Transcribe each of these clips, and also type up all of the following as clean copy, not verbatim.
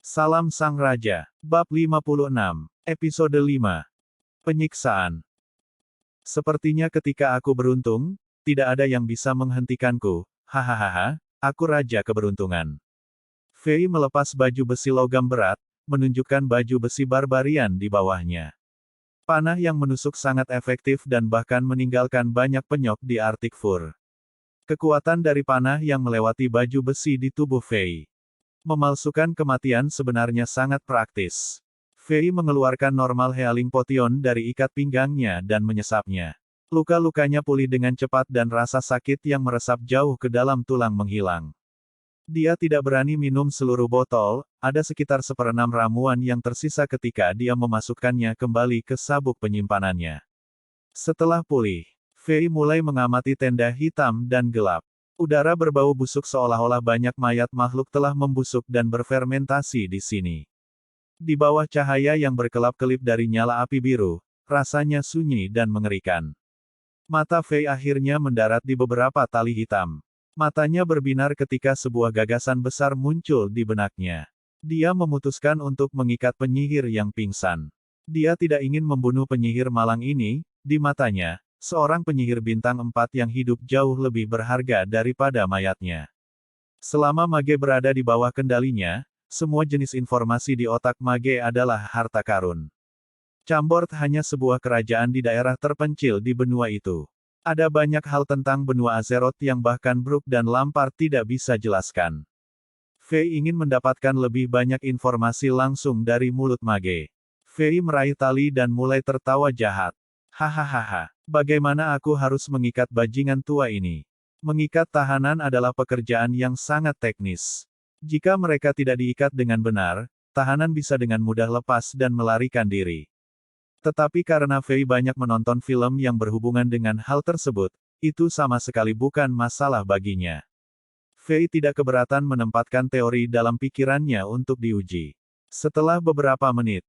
Salam Sang Raja. Bab 56. Episode 5. Penyiksaan. Sepertinya ketika aku beruntung, tidak ada yang bisa menghentikanku. Hahaha, aku Raja Keberuntungan. Fei melepas baju besi logam berat, menunjukkan baju besi barbarian di bawahnya. Panah yang menusuk sangat efektif dan bahkan meninggalkan banyak penyok di Arctic Fur. Kekuatan dari panah yang melewati baju besi di tubuh Fei. Memalsukan kematian sebenarnya sangat praktis. Fei mengeluarkan normal healing potion dari ikat pinggangnya dan menyesapnya. Luka-lukanya pulih dengan cepat dan rasa sakit yang meresap jauh ke dalam tulang menghilang. Dia tidak berani minum seluruh botol, ada sekitar seperenam ramuan yang tersisa ketika dia memasukkannya kembali ke sabuk penyimpanannya. Setelah pulih, Fei mulai mengamati tenda hitam dan gelap. Udara berbau busuk seolah-olah banyak mayat makhluk telah membusuk dan berfermentasi di sini. Di bawah cahaya yang berkelap-kelip dari nyala api biru, rasanya sunyi dan mengerikan. Mata Fei akhirnya mendarat di beberapa tali hitam. Matanya berbinar ketika sebuah gagasan besar muncul di benaknya. Dia memutuskan untuk mengikat penyihir yang pingsan. Dia tidak ingin membunuh penyihir malang ini, di matanya. Seorang penyihir bintang 4 yang hidup jauh lebih berharga daripada mayatnya. Selama mage berada di bawah kendalinya, semua jenis informasi di otak mage adalah harta karun. Chambord hanya sebuah kerajaan di daerah terpencil di benua itu. Ada banyak hal tentang benua Azeroth yang bahkan Brook dan Lampard tidak bisa jelaskan. Fei ingin mendapatkan lebih banyak informasi langsung dari mulut mage. Fei meraih tali dan mulai tertawa jahat. Hahaha. Bagaimana aku harus mengikat bajingan tua ini? Mengikat tahanan adalah pekerjaan yang sangat teknis. Jika mereka tidak diikat dengan benar, tahanan bisa dengan mudah lepas dan melarikan diri. Tetapi karena Fei banyak menonton film yang berhubungan dengan hal tersebut, itu sama sekali bukan masalah baginya. Fei tidak keberatan menempatkan teori dalam pikirannya untuk diuji. Setelah beberapa menit,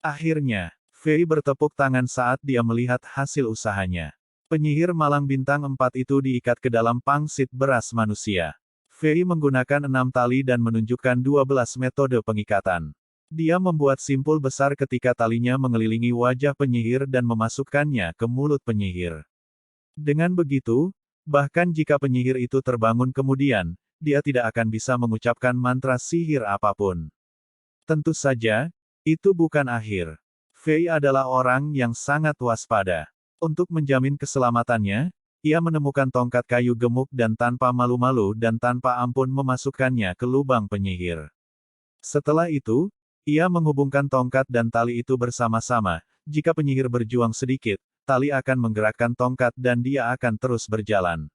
akhirnya, Fei bertepuk tangan saat dia melihat hasil usahanya. Penyihir malang bintang 4 itu diikat ke dalam pangsit beras manusia. Fei menggunakan 6 tali dan menunjukkan 12 metode pengikatan. Dia membuat simpul besar ketika talinya mengelilingi wajah penyihir dan memasukkannya ke mulut penyihir. Dengan begitu, bahkan jika penyihir itu terbangun kemudian, dia tidak akan bisa mengucapkan mantra sihir apapun. Tentu saja, itu bukan akhir. Fei adalah orang yang sangat waspada. Untuk menjamin keselamatannya, ia menemukan tongkat kayu gemuk dan tanpa malu-malu dan tanpa ampun memasukkannya ke lubang penyihir. Setelah itu, ia menghubungkan tongkat dan tali itu bersama-sama. Jika penyihir berjuang sedikit, tali akan menggerakkan tongkat dan dia akan terus berjalan.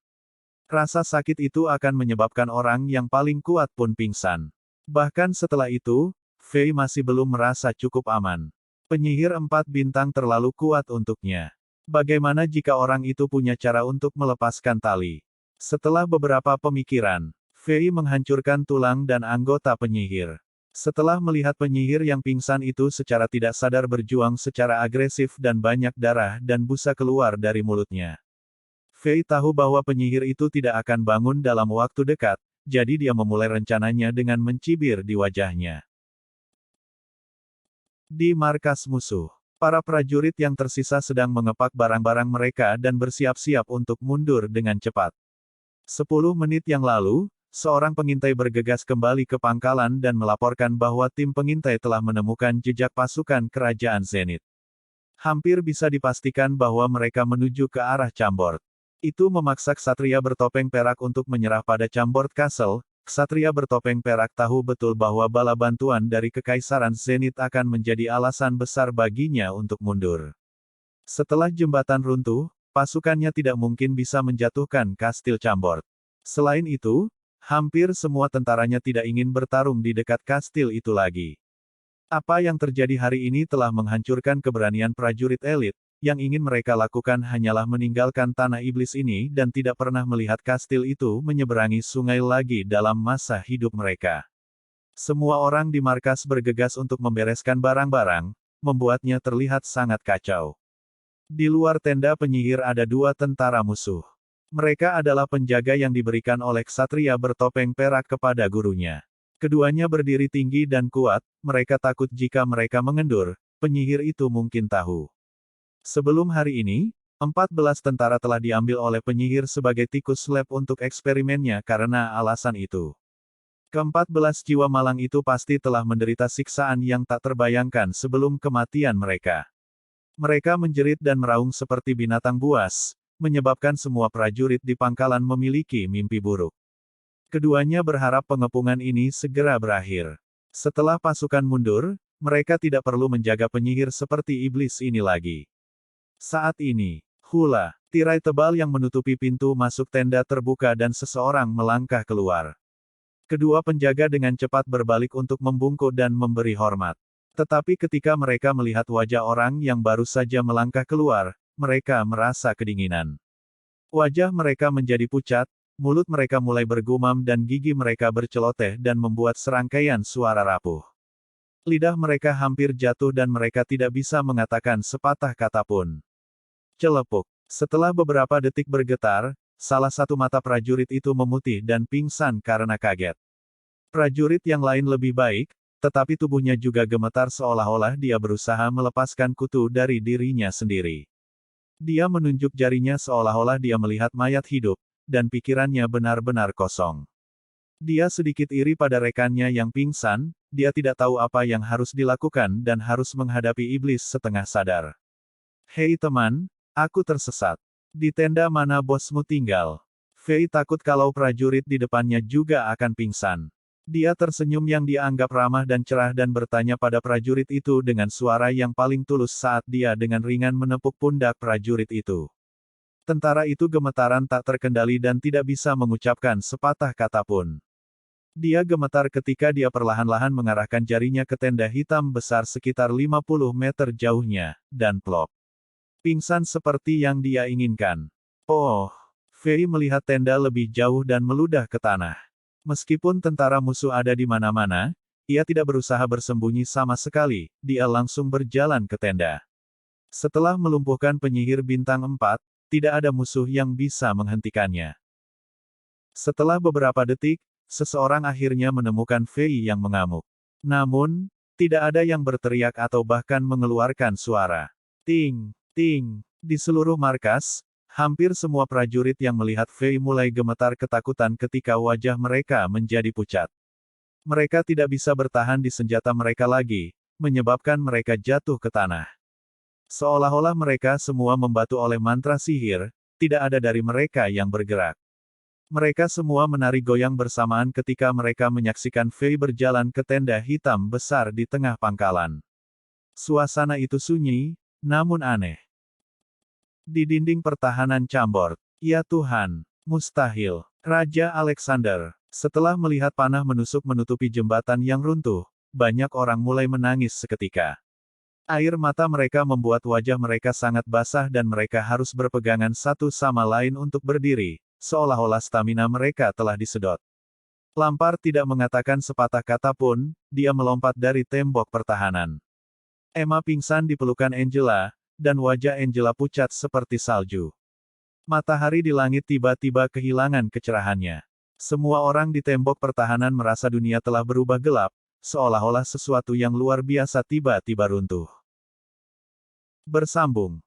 Rasa sakit itu akan menyebabkan orang yang paling kuat pun pingsan. Bahkan setelah itu, Fei masih belum merasa cukup aman. Penyihir 4 bintang terlalu kuat untuknya. Bagaimana jika orang itu punya cara untuk melepaskan tali? Setelah beberapa pemikiran, Fei menghancurkan tulang dan anggota penyihir. Setelah melihat penyihir yang pingsan itu secara tidak sadar berjuang secara agresif dan banyak darah dan busa keluar dari mulutnya. Fei tahu bahwa penyihir itu tidak akan bangun dalam waktu dekat, jadi dia memulai rencananya dengan mencibir di wajahnya. Di markas musuh, para prajurit yang tersisa sedang mengepak barang-barang mereka dan bersiap-siap untuk mundur dengan cepat. 10 menit yang lalu, seorang pengintai bergegas kembali ke pangkalan dan melaporkan bahwa tim pengintai telah menemukan jejak pasukan kerajaan Zenith. Hampir bisa dipastikan bahwa mereka menuju ke arah Chambord. Itu memaksa ksatria bertopeng perak untuk menyerah pada Chambord Castle. Ksatria bertopeng perak tahu betul bahwa bala bantuan dari Kekaisaran Zenith akan menjadi alasan besar baginya untuk mundur. Setelah jembatan runtuh, pasukannya tidak mungkin bisa menjatuhkan Kastil Chambord. Selain itu, hampir semua tentaranya tidak ingin bertarung di dekat kastil itu lagi. Apa yang terjadi hari ini telah menghancurkan keberanian prajurit elit. Yang ingin mereka lakukan hanyalah meninggalkan tanah iblis ini dan tidak pernah melihat kastil itu menyeberangi sungai lagi dalam masa hidup mereka. Semua orang di markas bergegas untuk membereskan barang-barang, membuatnya terlihat sangat kacau. Di luar tenda penyihir ada 2 tentara musuh. Mereka adalah penjaga yang diberikan oleh ksatria bertopeng perak kepada gurunya. Keduanya berdiri tinggi dan kuat, mereka takut jika mereka mengendur, penyihir itu mungkin tahu. Sebelum hari ini, 14 tentara telah diambil oleh penyihir sebagai tikus lab untuk eksperimennya karena alasan itu. Ke-14 jiwa malang itu pasti telah menderita siksaan yang tak terbayangkan sebelum kematian mereka. Mereka menjerit dan meraung seperti binatang buas, menyebabkan semua prajurit di pangkalan memiliki mimpi buruk. Keduanya berharap pengepungan ini segera berakhir. Setelah pasukan mundur, mereka tidak perlu menjaga penyihir seperti iblis ini lagi. Saat ini, hula, tirai tebal yang menutupi pintu masuk tenda terbuka dan seseorang melangkah keluar. Kedua penjaga dengan cepat berbalik untuk membungkuk dan memberi hormat. Tetapi ketika mereka melihat wajah orang yang baru saja melangkah keluar, mereka merasa kedinginan. Wajah mereka menjadi pucat, mulut mereka mulai bergumam dan gigi mereka berceloteh dan membuat serangkaian suara rapuh. Lidah mereka hampir jatuh dan mereka tidak bisa mengatakan sepatah kata pun. Celepuk. Setelah beberapa detik bergetar, salah satu mata prajurit itu memutih dan pingsan karena kaget. Prajurit yang lain lebih baik, tetapi tubuhnya juga gemetar seolah-olah dia berusaha melepaskan kutu dari dirinya sendiri. Dia menunjuk jarinya seolah-olah dia melihat mayat hidup, dan pikirannya benar-benar kosong. Dia sedikit iri pada rekannya yang pingsan, dia tidak tahu apa yang harus dilakukan dan harus menghadapi iblis setengah sadar. Hei teman, aku tersesat. Di tenda mana bosmu tinggal? Fei takut kalau prajurit di depannya juga akan pingsan. Dia tersenyum yang dianggap ramah dan cerah dan bertanya pada prajurit itu dengan suara yang paling tulus saat dia dengan ringan menepuk pundak prajurit itu. Tentara itu gemetaran tak terkendali dan tidak bisa mengucapkan sepatah kata pun. Dia gemetar ketika dia perlahan-lahan mengarahkan jarinya ke tenda hitam besar sekitar 50 meter jauhnya, dan plop. Pingsan seperti yang dia inginkan. Oh, Fei melihat tenda lebih jauh dan meludah ke tanah. Meskipun tentara musuh ada di mana-mana, ia tidak berusaha bersembunyi sama sekali, dia langsung berjalan ke tenda. Setelah melumpuhkan penyihir bintang 4, tidak ada musuh yang bisa menghentikannya. Setelah beberapa detik, seseorang akhirnya menemukan Fei yang mengamuk. Namun, tidak ada yang berteriak atau bahkan mengeluarkan suara. Ting, ting, di seluruh markas, hampir semua prajurit yang melihat Fei mulai gemetar ketakutan ketika wajah mereka menjadi pucat. Mereka tidak bisa bertahan di senjata mereka lagi, menyebabkan mereka jatuh ke tanah. Seolah-olah mereka semua membatu oleh mantra sihir, tidak ada dari mereka yang bergerak. Mereka semua menari goyang bersamaan ketika mereka menyaksikan Fei berjalan ke tenda hitam besar di tengah pangkalan. Suasana itu sunyi, namun aneh. Di dinding pertahanan Chambord. Ya Tuhan, mustahil. Raja Alexander. Setelah melihat panah menusuk menutupi jembatan yang runtuh, banyak orang mulai menangis seketika. Air mata mereka membuat wajah mereka sangat basah dan mereka harus berpegangan satu sama lain untuk berdiri, seolah-olah stamina mereka telah disedot. Lampard tidak mengatakan sepatah kata pun, dia melompat dari tembok pertahanan. Emma pingsan di pelukan Angela, dan wajah Angela pucat seperti salju. Matahari di langit tiba-tiba kehilangan kecerahannya. Semua orang di tembok pertahanan merasa dunia telah berubah gelap, seolah-olah sesuatu yang luar biasa tiba-tiba runtuh. Bersambung.